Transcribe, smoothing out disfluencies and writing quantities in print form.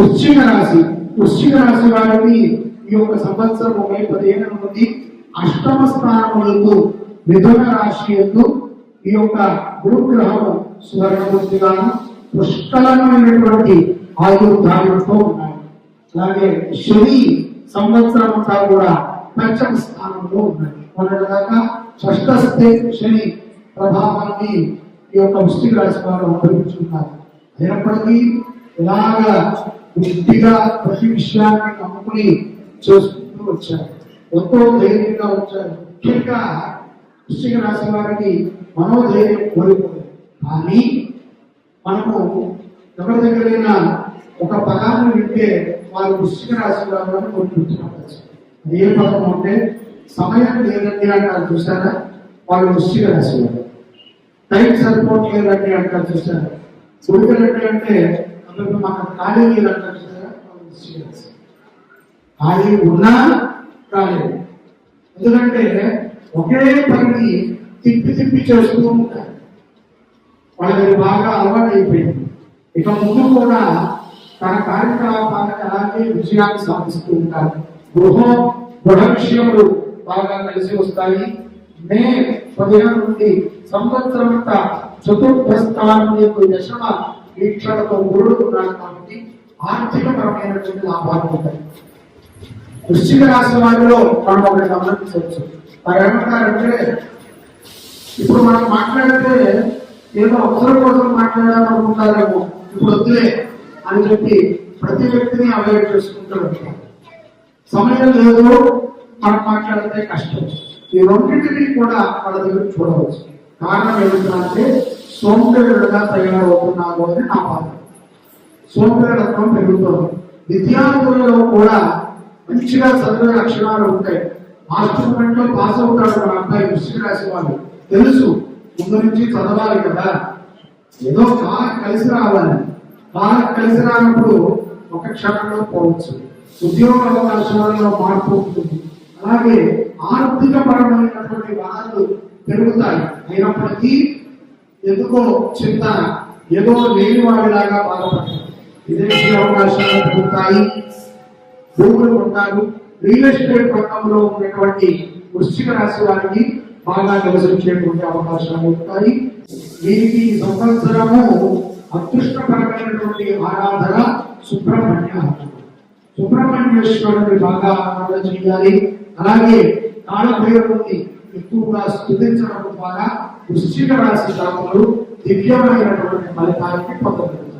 వృశ్చిక రాశి వారికి ఈ యొక్క సంవత్సరం 15 నుండి అష్టమ స్థానములకు మిథున రాశి యందు ఈ యొక్క గురుగ్రహం సువర్ణమూర్తిగాను పుష్కలమైనటువంటి ఆయుర్దాయంతో ఉన్నాయి. అలాగే శని సంవత్సరం అంతా కూడా పంచమ స్థానంలో ఉన్నది. మొన్నటిదాకా షష్ఠ శని ప్రభావాన్ని ఈ యొక్క వృశ్చిక రాశి వారు అనుభవించుకున్నారు. అయినప్పటికీ ఇలాగా బుద్ధిగా ప్రతి విషయాన్ని నమ్ముకుని చేసుకుంటూ వచ్చారు, ఎంతో ధైర్యంగా వచ్చారు. ముఖ్యంగా వృశ్చిక రాశి వారికి మనోధైర్యం కోల్పోలేదు. కానీ మనము ఎవరి దగ్గరైనా ఒక పదాన్ని వింటే వాళ్ళు వృశ్చిక రాశి వారు గుర్తుంచుకోవచ్చు. ఏ పదం అంటే సమయం లేదండి అంటారు చూసారా, వాళ్ళు వృశ్చిక రాశి వారు. టైం సరిపోవట్లేదండి అంటారు చూసారా, ఉడకలంటే అంటే అందరూ మాకు ఖాళీ లేదంటారు చూసారా, వాళ్ళు వృశ్చిక రాశి. ఖాళీ ఉన్నా కాలేదు, ఎందుకంటే ఒకే పనిని తిప్పి చేస్తూ ఉంటారు. వాళ్ళకి బాగా అలవాటు అయిపోయింది. ఇక ముందు కూడా తన కార్యకలాపాలను అలాగే విజయాన్ని సాధిస్తూ ఉంటారు. గృహ విషయములు బాగా కలిసి వస్తాయి. మే 15 నుండి సంవత్సరం అంతా చతుర్థ స్థానం యొక్క దశమ వీక్షణతో గురుడు ఉన్నాడు కాబట్టి ఆర్థికపరమైనటువంటి లాభాలు ఉంటాయి. వృశ్చిక రాశి వారిలో మనం ఒకటి గమనించవచ్చు. వారు ఏమంటారంటే, ఇప్పుడు మనం మాట్లాడితే ఏదో అవసరం కోసం మాట్లాడాలనుకుంటారేమో, ఇప్పుడు వద్దులే అని చెప్పి ప్రతి వ్యక్తిని అవాయిడ్ చేసుకుంటూ ఉంటారు. సమయం లేదు, మనం మాట్లాడితే కష్టం. ఈ రెండింటినీ కూడా వాళ్ళ దగ్గర చూడవచ్చు. కారణం ఏమిటంటే సోంబేరుడుగా తయారవుతున్నారు అని నా బాధ. సోంబేరుడత్వం పెరుగుతుంది. విద్యార్థులలో కూడా మంచిగా చదివే లక్షణాలు ఉంటాయి. మాస్టర్ లో పాస్ అవుతాడు మన అబ్బాయి వృశ్చిక రాశి వాళ్ళు. తెలుసు ముందు నుంచి చదవాలి కదా, ఏదో కాలం కలిసి రావాలి. కాలం కలిసి రానప్పుడు ఒక క్షణంలో పోవచ్చు. ఉద్యోగ అవకాశాలలో మార్పు ఉంటుంది. అలాగే ఆర్థిక పరమైనటువంటి వనరులు పెరుగుతాయి. అయినప్పటికీ ఎందుకో చింతన, ఏదో లేని వాడిలాగా బాధపడతారు. విదేశీ అవకాశాలు పెరుగుతాయి. భూములు ఉంటారు. రియల్ ఎస్టేట్ రంగంలో ఉన్నటువంటి వృశ్చిక రాశి వారికి బాగా నివసించేటువంటి అవకాశాలు ఉంటాయి. వీరికి ఈ సంవత్సరము అదృష్టపరమైనటువంటి ఆరాధన సుబ్రహ్మణ్యేశ్వరుని బాగా ఆరాధన చేయాలి. అలాగే కాలభైరవుని ఎక్కువగా స్తుతించడం ద్వారా వృశ్చిక రాశి జాతకులు దివ్యమైనటువంటి ఫలితాన్ని పొందగలరు.